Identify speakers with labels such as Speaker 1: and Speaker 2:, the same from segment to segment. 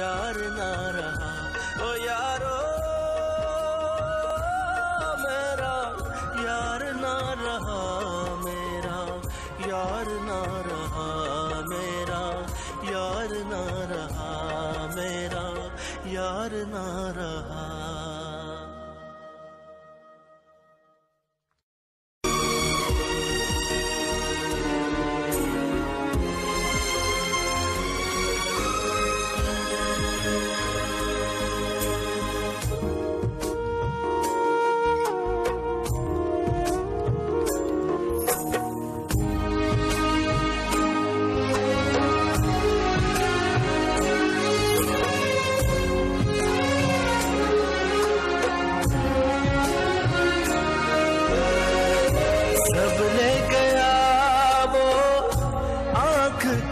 Speaker 1: यार ना रहा ओ यारो मेरा यार ना रहा मेरा यार ना रहा मेरा यार ना रहा मेरा यार ना रहा।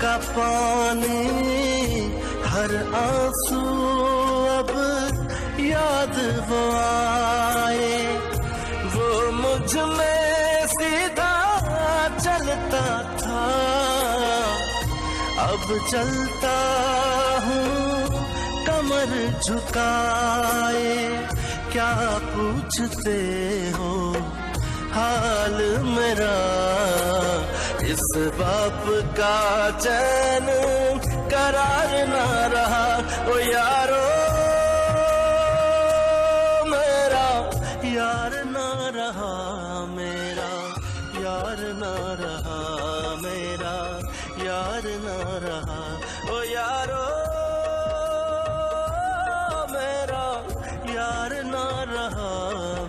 Speaker 1: का पानी हर आंसू अब याद वो आए, वो मुझ में सीधा चलता था, अब चलता हूँ कमर झुकाए। क्या पूछते हो हाल मेरा, इस बाप का चैन करार ना रहा। ओ यारो मेरा यार ना रहा, मेरा यार ना रहा, मेरा यार ना रहा। ओ यारो मेरा यार ना रहा,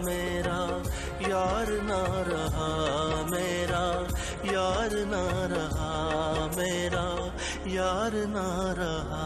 Speaker 1: मेरा यार ना रहा, मेरा यार ना रहा, मेरा यार ना रहा।